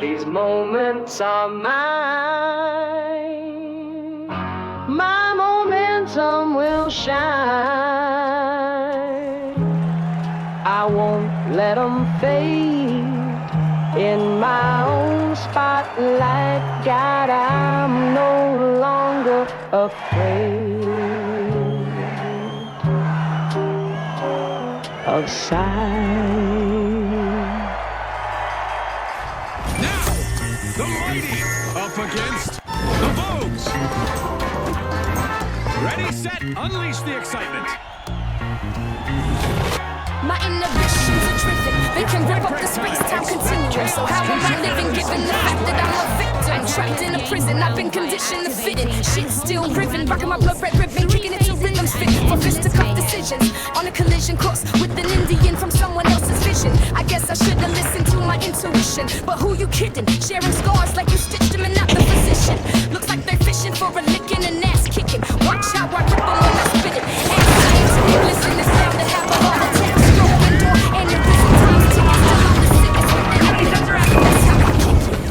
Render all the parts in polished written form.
These moments are mine. My momentum will shine. I won't let them fade. In my own spotlight, God, I'm no longer afraid of sight. The mighty up against the Vogues. Ready, set, unleash the excitement. My inhibitions are driven. They can rip up the space-time continuum. So how am I living given the fact that I'm a victim? Trapped in a prison, I've been conditioned to fit in. Shit still riven, rocking my blood red ribbon, kicking it to rhythms fit for fist-to-cuff decisions. On a collision course with an Indian from someone else's vision. I guess I should have listened to my intuition. But who you kidding? Sharing scars like you stitched them and not the physician. Looks like they're fishing for a licking and ass kicking. Watch how I rip them when I spit it. And science, listen, it's down to have a heart attack. And the prison times tickets till I'm the sickest with the happy. That's how I kick it.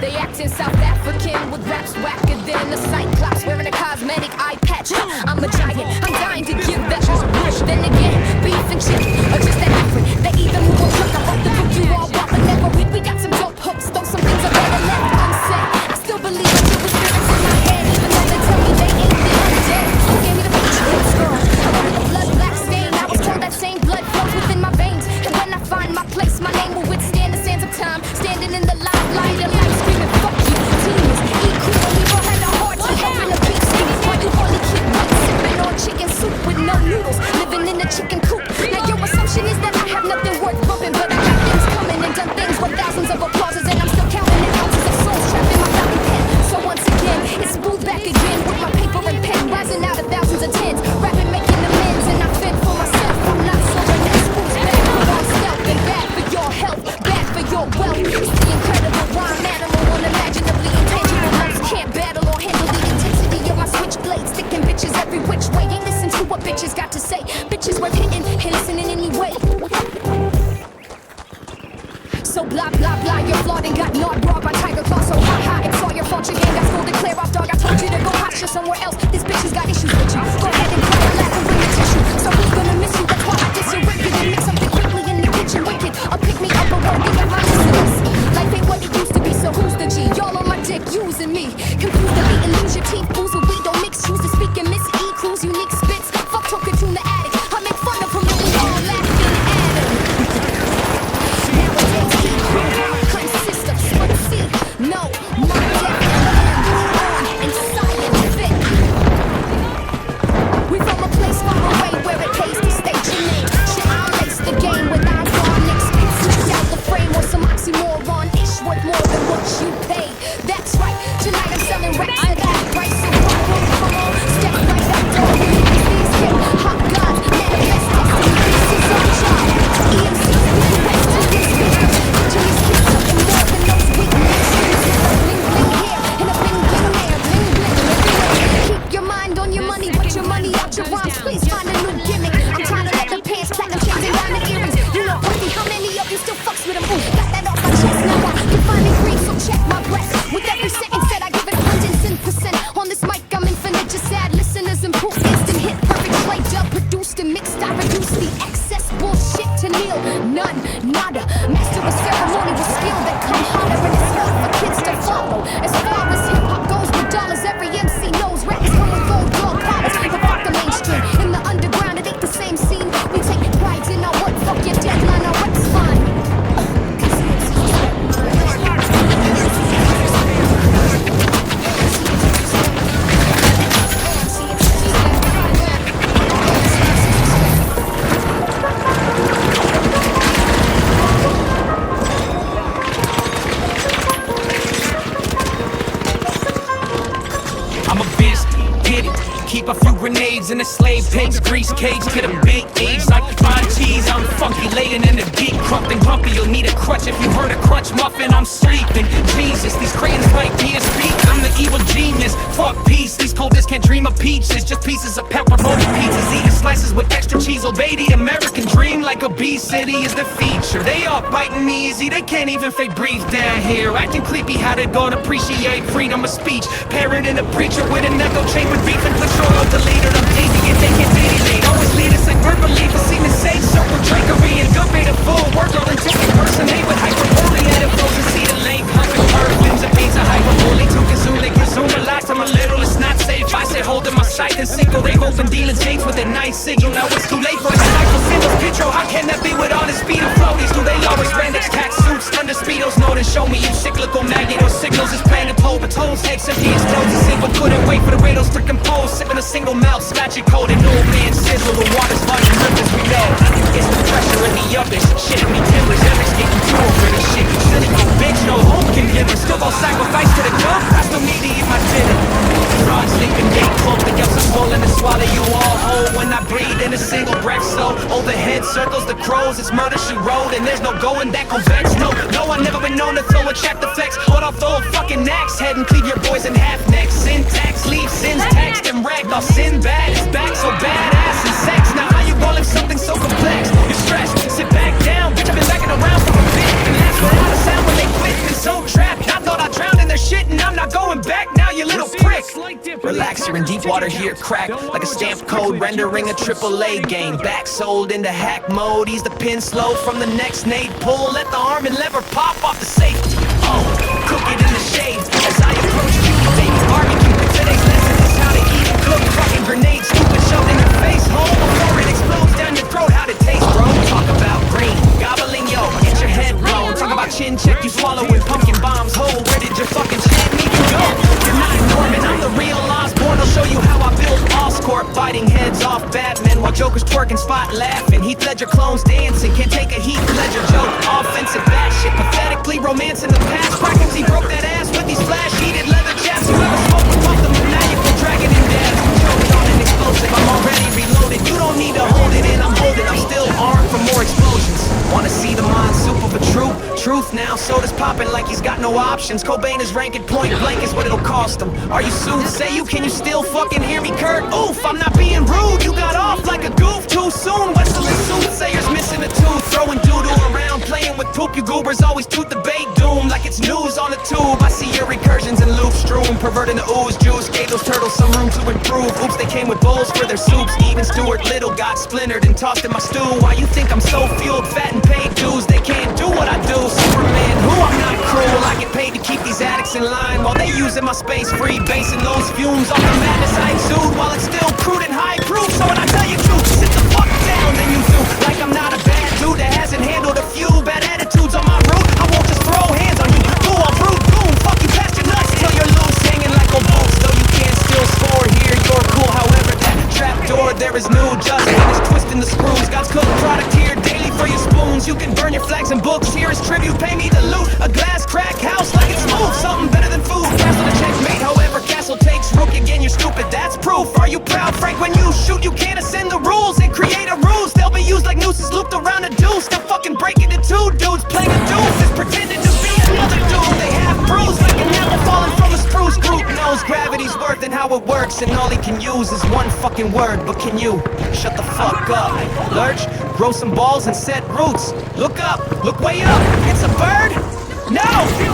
They acting South African with raps whacker than a cyclops wearing a cosmetic eye patch. I'm a giant, I'm dying to give that a wish. Then again, beef and chicken are just that different. They either move or truck. I wrote the book you all want, but never read. We got some dope hooks, though some things are better left unsaid. I still believe in the spirits in my head, even though they tell me they ain't there. I'm dead. Who gave me the picture? Scars. I wrote the blood black stain. I was told that same blood flows within my veins. And when I find my place, my name will withstand the sands of time. Standing in the limelight of life, screaming fuck you. Teams, eat cool. We all had a hard time up in the beef stew. Why you only keep white sipping on chicken soup with no noodles, living in a chicken coop. Now your assumption is that I have nothing worth bumping, but I got things coming and done things with thousands of applauses, and I'm still counting in ounces of souls trapped in my fountain pen. So once again, it's smooth back again with my paper and pen, rising out of thousands of tens, rapping, making amends, and I fend for myself. I'm not so next who's bad for oneself and bad for your health, bad for your wealth. It's the incredible rhyme animal, unimaginably intangible. Most can't battle or handle the intensity of my switchblade, sticking bitches every which way. Ain't listen to what bitches got to say. Bitches worth hitting and listening anyway. So blah blah blah, you're flawed and got gnawed raw by tiger claw. So ha ha, it's all your fault. Your game got schooled to clear off, dog. I told you to go posture somewhere else. This bitch has got issues with you. Go ahead and cry, laugh and bring the tissue. So who's gonna miss you? That's why I diss you. Rip you and mix something quickly in the kitchen. Wicked, I'll pick me up a worthy of my listeners. Life ain't what it used to be, so who's the G? Y'all on my dick using me. Confuse the beat and lose your teeth. Fools who we don't mix. Choose to speak and miss E. Cruz unique spits. Fuck talking to the attic. I make fun of him and we all laughing at him. Nowadays, consist of split C. No, my death on and silent fit. keep a few grenades in a slave pigs, grease cage to the big age like fine cheese. I'm funky, laden in the deep, crump and grumpy. You'll need a crutch if you heard a crunch muffin. I'm sleeping, Jesus, these crayons might be to speak. I'm the evil genius, fuck peace. These coldest can't dream of peaches, just pieces of pepperoni pizzas, eating slices with extra cheese. Obey the American dream like obesity is the feature. They all biting me easy, they can't even fake breathe down here. Acting creepy, how they gonna appreciate freedom of speech? Parent and a preacher with an echo chamber, beef and patrol of the leader. I'm taking it, they can't late. Always lead us like verbally, but seem to say circle drakery and good bait of full work. All intended personate with hyperbole and it flows and see the lake. Humping perfumes and beats of hyperbole. To consume a last time a little, it's not safe. I say holding my sight and single. They open dealing tapes with a nice signal. Now it's too late for a cycle. Singles Petro, how can that be with all the speed of floaties? Do they always Randex tax suits under speedos? No, then show me you cyclical magnet or signals. It's plain and pole, but toes heads and he's close to see, but couldn't wait for the riddles to compose. Sipping a single mouth, magic cold and old man sizzle. The water's volume rivers we know. It's the pressure in the uppish. Shit, me timbers, everything's getting too over this shit. Silly little bitch, no hope can give her. Still gon' sacrifice to the jump. I still need to eat my dinner. Frog sleeping, gate close, the guts are swollen and swallow you all whole. When I breathe in a single breath, so overhead circles the crows. It's murder she wrote, and there's no going that gon' vex. No, I've never been known to throw a check the flex, but I'll throw a fucking axe head and cleave your boys in half necks. Syntax, leave sins taxed and racked. I'll sin bad, it's back so badass and sex. Now how you gon' live something so complex? You're stressed, sit back down, bitch. I've been backing around for a bit, and that's without a sound when they quit. Been so trapped, I thought I drowned in their shit, and I'm not going back now, you little prick. Relax, you're in deep water here, crack like a stamp code, rendering a AAA game. Back sold into hack mode, ease the pin slow from the next nade. Pull, let the arm and lever pop off the safety. Oh, cook it in the shade as I approach you, baby barbecue. Today's lesson is how to eat and cook. Fucking grenade, stupid shoved in your face, home before it explodes down your throat. How'd it taste, bro? Talk about green, gobbling yo, get your head blown. Talk about chin check, you swallowing pumpkin bombs. Ho, where did your fucking chin need to go? You're not Norman, I'm the real Osborn. I'll show you how I build Oscorp, biting heads off Batman while Joker's twerking, spot laughing. Heath Ledger clones dancing, can't take a Heath Ledger joke. Offensive bash shit, pathetically romancing the past. Brackets, he broke that ass with these flash heated leather chaps. Whoever smoked with pumped them, now you feel dragging in dabs. Choked on an explosive, I'm already reloaded. You don't need to hold it in, I'm holding. I'm still armed for more explosions. Wanna see the mind soup of a truth now? Soda's popping like he's got no options. Cobain is ranking point blank is what it'll cost him. Are you soothsay? You can you still fucking hear me, Kurt? Oof, I'm not being rude. You got off like a goof too soon. Whistle and soothsayers missing a tooth, throwing doodle around, playing with poop. You goobers always tooth debate doom like it's news on the tube. I see your recursions and loops strewn, perverting the ooze juice. Gave those turtles some room to improve. Oops, they came with bowls for their soups. Even Stuart Little got splintered and tossed in my stew. Why you think I'm so fueled, fat and paid dues? They can't do what I do. Superman, who? I'm not cruel. I get paid to keep these addicts in line while they using my space free, basing those fumes off the madness I exude while it's still crude and high proof. So when I tell you truth, sit the fuck down, then you do. Like I'm not a bad dude that hasn't handled a few bad attitudes on my route. I won't just throw hands on you. Go on rude boom, fuck you past your nuts till you're loose, hanging like old boots. Though you can't still score here, you're cool. However, that trap door there is new. Just it's twisting the screws. God's cooked product here daily for your spoons. You can burn your flags and books. Here is tribute, pay me the loot. A glass crack house like it's smooth. Something better than food. Castle the checkmate. However, castle takes rook again. You're stupid. That's proof. Are you proud, Frank? When you shoot, you can't ascend the rules and create a ruse. They'll be used like nooses looped around a deuce. Now fucking break it in two dudes playing a deuce is pretending to be another dude. They have bruised like an apple falling from a spruce group. Knows gravity's worth and how it works, and all he can use is one fucking word. But can you shut the fuck up? Lurch, grow some balls and set roots. Look up, look way up. It's a bird? No,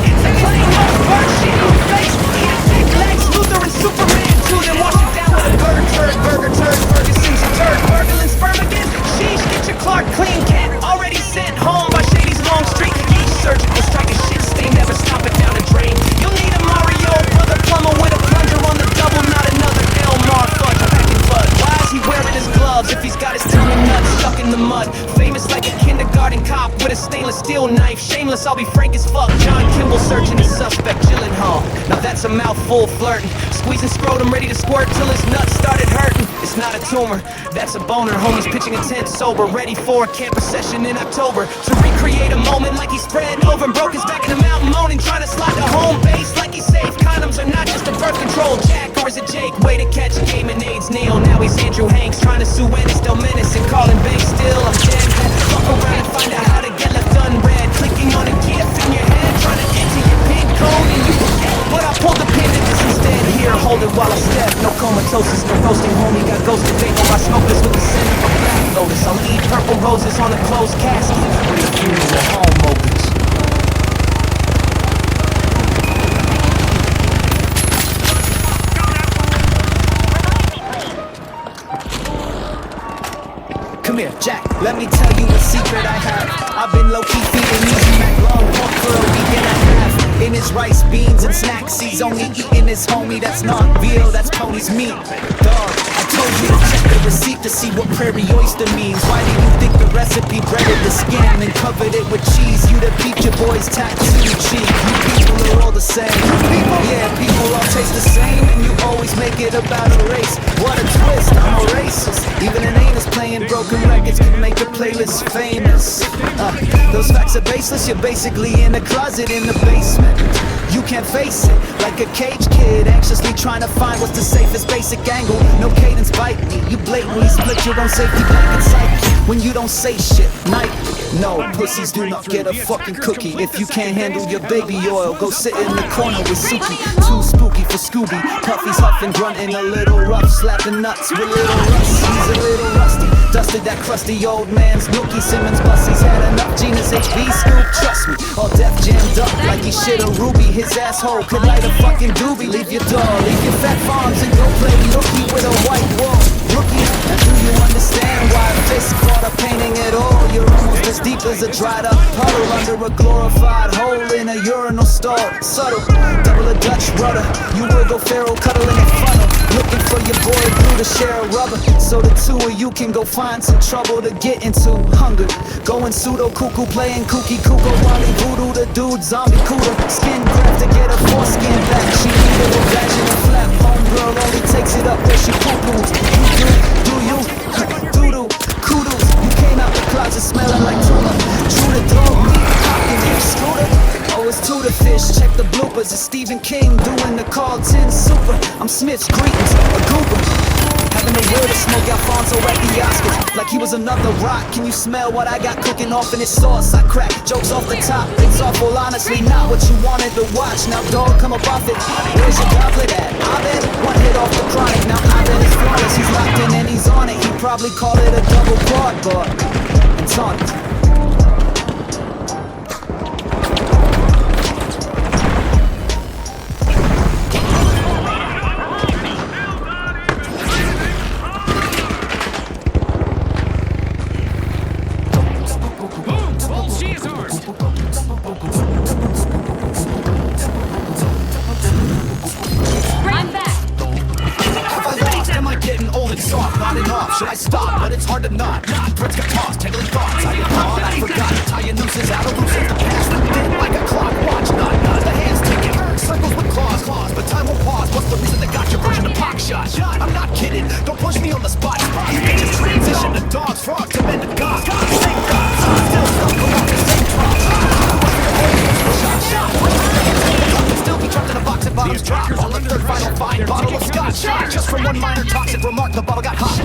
it's a plain old bird shit on your face. Eat a thick legs, Luther and Superman too. Then wash it down with a bird turd, burger turd, Ferguson's a turd, burgling sperm again. Sheesh, get your Clark clean, cat already sent home by Shady's long street. Each surgical strike a shit stain, never stop it down the drain. You'll need a Mario, brother plumber with a plunger on the double, not another Elmar fudge. I'm packing bud. Why is he wearing his gloves if he's got his tongue and nuts stuck in the mud? Famous like a kindergarten cop with a stainless steel knife. Shameless, I'll be frank as fuck. John Kimball searching his suspect, Gyllenhaal. Now that's a mouthful flirting. Squeezing scrotum, ready to squirt till his nuts started hurting. It's not a tumor, that's a boner. Homies pitching a tent sober, ready for a campus session in October. To recreate a moment like he's spread over and broke his back in the mountain moaning, trying to slide to home base like he's safe. Condoms are not just a birth control jack, or is it Jake? Way to catch game and AIDS Neil. Now he's Andrew Hanks, trying to sue Ennis, still menace and calling banks. Still I'm dead. Fuck around and find out how to get left unread. Clicking on a GIF in your head, trying to enter your pin code and you forget. But I pulled the pin and this instead. Here, hold it while I step. No comatosis, no roasting, homie. Got ghosted vapor. I smoke this with the scent of a black lotus. I'll eat purple roses on a closed casket when the funeral home opens. Come here, Jack, let me tell you a secret I have. I've been low-key feeding Easy Mac long pork for a week and a half. In his rice, beans, and snacks, he's only eating his homie. That's not veal, that's pony's meat. Dog, I told you to check the receipt to see what prairie oyster means. Why do you think the recipe breaded the skin and covered it with cheese? You'd have peeped your boy's tattoo cheek. You people are all the same. Yeah, people all taste the same, and you always make it about a race. What a twist, I'm a racist. Even an anus playing broken records can make a playlist famous. Those facts are baseless, you're basically in a closet in the basement. You can't face it, like a cage kid anxiously trying to find what's the safest basic angle. No cadence bite me, you blatantly split your own safety blanket psyche when you don't say shit nightly. No, pussies do not get a fucking cookie. If you can't handle your baby oil, go sit in the corner with Suki. Too spooky for Scooby, Puffy's huffing, grunting a little rough, slapping nuts with little Russ. He's a little rusty, dusted that crusty old man's nookie. Simmons Bussie's had enough Gina's HB scoop, trust me. All death jammed up like he shit a ruby. His asshole could light a fucking doobie. Leave your dog, leave your fat farms and go play lookie with a white wall. Rookie, and do you understand why a face caught up painting at all? You're almost as deep as a dried up puddle under a glorified hole in a urinal stall. Subtle, double a Dutch rudder. You will go feral, cuddling a funnel, looking for your boy Blue to share a rubber, so the two of you can go find some trouble to get into. Hunger, going pseudo cuckoo, playing kooky cuckoo, Wally voodoo, the dude zombie cooler. Skin graft to get a foreskin back. She needed a vaginal flap. Homegirl only takes it up where she poo-poos. You do you? Doodoo, kudos. You came out the closet smelling like tuna. True the dog meat, popping you scooter. Oh, it's to the fish, check the bloopers. It's Stephen King doing the Carlton Super. I'm Smith's greetings, a goober. Having a word to smoke Alfonso at the Oscars like he was another rock. Can you smell what I got cooking off in his sauce? I crack jokes off the top, it's awful, honestly not what you wanted to watch. Now dog, come up off it. Where's your goblet at? I bet one hit off the chronic. Now I bet it's flawless. He's locked in and he's on it. He'd probably call it a double quad bar and taunt it. Should I stop? But it's hard to not. Threats got tossed, tangling thoughts. I get caught, I forgot. Tying nooses out of loose the past. Been like a clock, watch not. The hands ticking, cycles with claws. But time will pause. What's the reason they got your version of pop shot? I'm not kidding, don't push me on the spot. These bitches transition to dogs, frogs, to men to gods. Same gods, still stuck along the same drop. Still be trapped in a box and bottoms drop. On the third final fine bottle of scotch. Just from one minor toxic remark, the bottle got hot.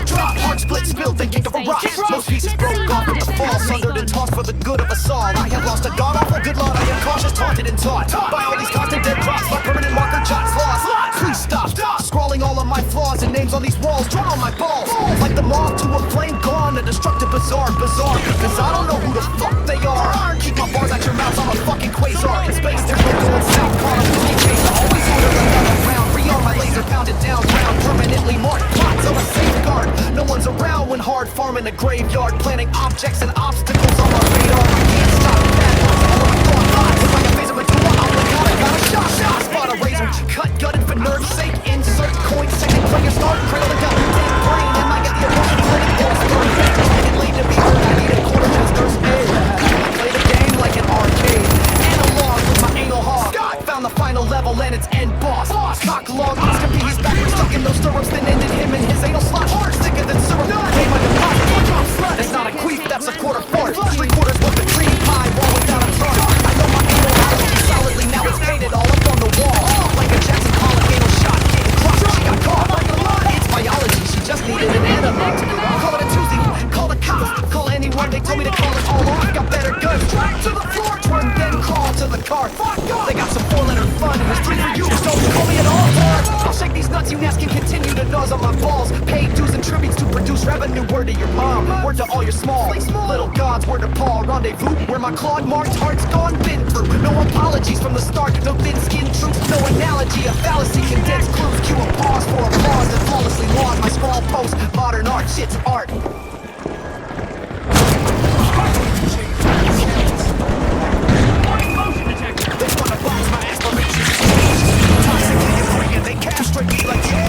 Drop, heart split, spilled, then kicked over rocks. Most pieces broke off with the fall, sundered and tossed for the good of us all. I have lost a god-awful good lot. I am cautious, taunted and taught by all these constant dead crops. My permanent marker jots lost. Please stop, scrawling all of my flaws and names on these walls, drawn on my balls. Like the moth to a flame gone, a destructive bizarre. Cause I don't know who the fuck they are. Keep my bars out your mouth, I'm a fucking quasar. In space, there's no going south, caught up in the chase. I always order another round, rearm my laser, pounded down, ground, permanently marked plots of a safeguard. No one's around when hard farming a graveyard, planting objects and obstacles on my radar. I can't stop that. All my thought lies, if I can phase them into one, I'm like, I got a shot. Spot a razor, cut, gutted for nerd's sake. Insert coin, second player start, cradle the gun, dead brain, and I got the emotion playing balls, third back, late to be heard. I need a quarter jester's aid. I play the game like an arcade, analog with my anal hog. Found the final level and its end boss. cock long needs to be. He's backwards stuck in those stirrups that ended him in his anal slot. Hard thicker than syrup. Pay my deposit. That's not a queef, that's a quarter fart. 3/4 was the cream pie, wall without a tart. I know my anal allergy solidly, now it's painted all up on the wall. Like a Jackson Pollock anal shot, getting clocked, she got caught. It's biology, she just needed an enema. Call it a Tuesday, call the cops, call anyone. They told me to call it all off, got better guns. Drag to the floor, turn, then crawl to the car. They got some 4-letter fun, it was 3 for you, so call me at all. I'll shake these nuts, you nasty continue to nose on my balls. Paid dues and tributes to produce revenue. Word to your mom, word to all your small little gods. Word to Paul, rendezvous where my clawed marked heart's gone been through. No apologies from the start, no thin skin truth, no analogy, a fallacy, condensed clues. Cue a pause for applause and flawlessly laud my small post. Modern art, shit's art. They wanna box my aspirations. Toxically agreeing, they castrate me like yeah.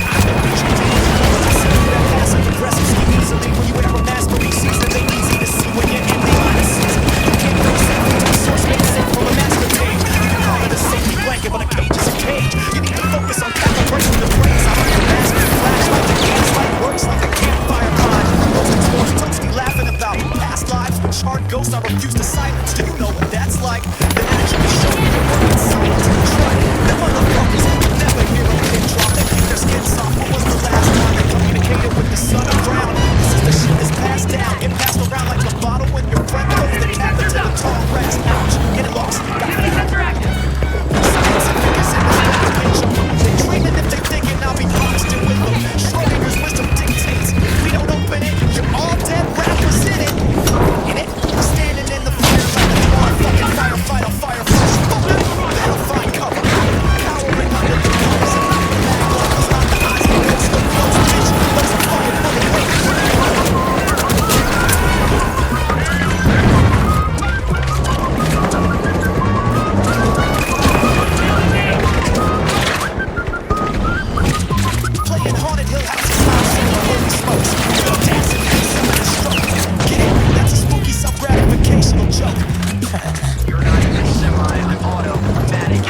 Passive aggressive scheme easily when you wear a mask for each season. They easy to see when you're in the line of season. You can't go safely to the source, make sense from a master page. You can call it a safety blanket, but a cage is a cage. You need to focus on calibrating the brains. I like the mask, flashlight, the gaslight works like a campfire line. Most exposed don't be laughing about past lives. Charred ghosts I refuse to silence. Do you know what that's like? Then actually show me your work in silence. Try it. The motherfuckers never hear a pin drop. They keep their skin soft. What was the last time they communicated with the sun around? This is the shit that's passed down. Get passed around like a bottle when your friend throws the cap into the tall grass. Ouch, get lost. Got science and figures in this fucking picture. They dreaming if they thinking I'll be honest and with them. Schrodinger's wisdom dictates. We don't open it. You're all dead rappers in it. In it, standing in the fire like a motherfucking firefighter, firefighters. That'll find cover. Cowering under the covers and the mag levels on the eyes. It's the close bitch. Those are fucking playing haunted hill houses, holy smokes. Dancing in some of the strokes. Get it? That's a spooky self-gratificational joke. You're not even semi, I'm automatic.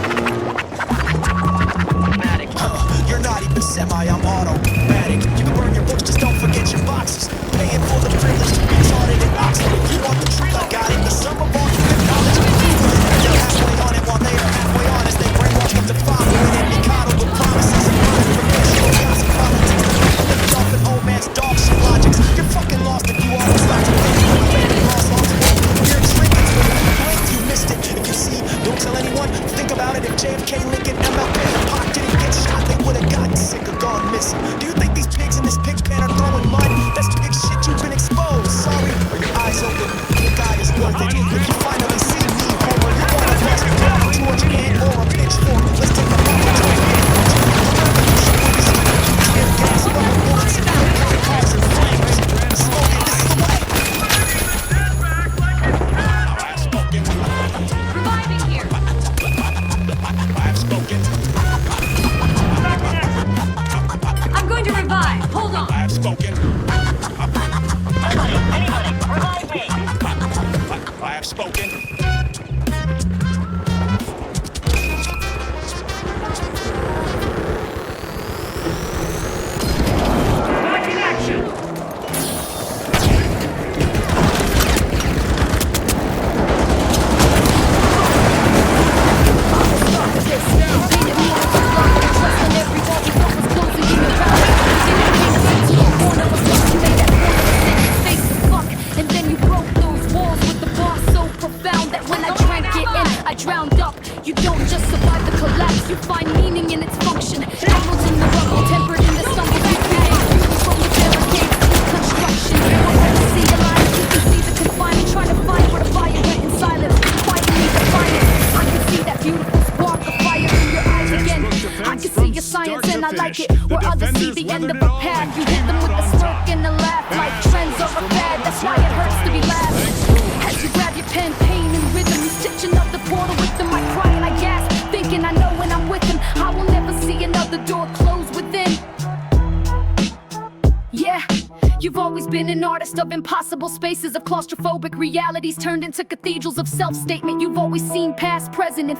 You're not even semi, I'm automatic. You can burn your books, just don't forget your boxes. Paying for the privilege to be charted in Oxford. If you want the truth, I got it. The sum of all human knowledge. You're halfway on it while they are halfway on as they brainwash them to follow it and be coddled with promises and information. Gossip politics. Living off an old man's dog shit logics. You're fucking lost if you always like to think you're baby lost. You're extremely blink, you missed it. If you see, don't tell anyone. Think about it. If JFK, Lincoln, MLK, and Pac didn't get shot, they would have gotten sick or gone missing. Do you think these pigs in this pig pen are throwing mud? That's pig shit, you've been exposed. Sorry, are your eyes open? Your guy is worth it. If you finally see me, Homer, you want a best George hand or a pitchfork. Let's take a moment to begin. Tear gas, rubber bullets, and cars and flames. Smoking, this is the way. I've spoken. Reviving here. I've spoken. I'm going to revive. Hold on. I've spoken. Anybody, revive me! I have spoken. Back in action! And then you broke those walls with the bar so profound that when I drank it in, I drowned up. You don't just survive the collapse, you find meaning in its function. Emeralds in the rubble, tempered in the sun. You create views from the barricades to construction. You see the line, you can see the confinement. Trying to find where the fire went in silence. Quietly define it. I can see that beautiful spark of fire in your eyes again. I can see your science and I like it. Where others see the end of a path, you hit them with a smirk and a laugh. Like trends are a fad, that's why it hurts to be laughed. As you grab your pen, pain and rhythm, you stitch another portal with them. I cry and I gasp, thinking I know when I'm with them, I will never see another door close within. Yeah, you've always been an artist of impossible spaces, of claustrophobic realities turned into cathedrals of self-statement. You've always seen past, present, and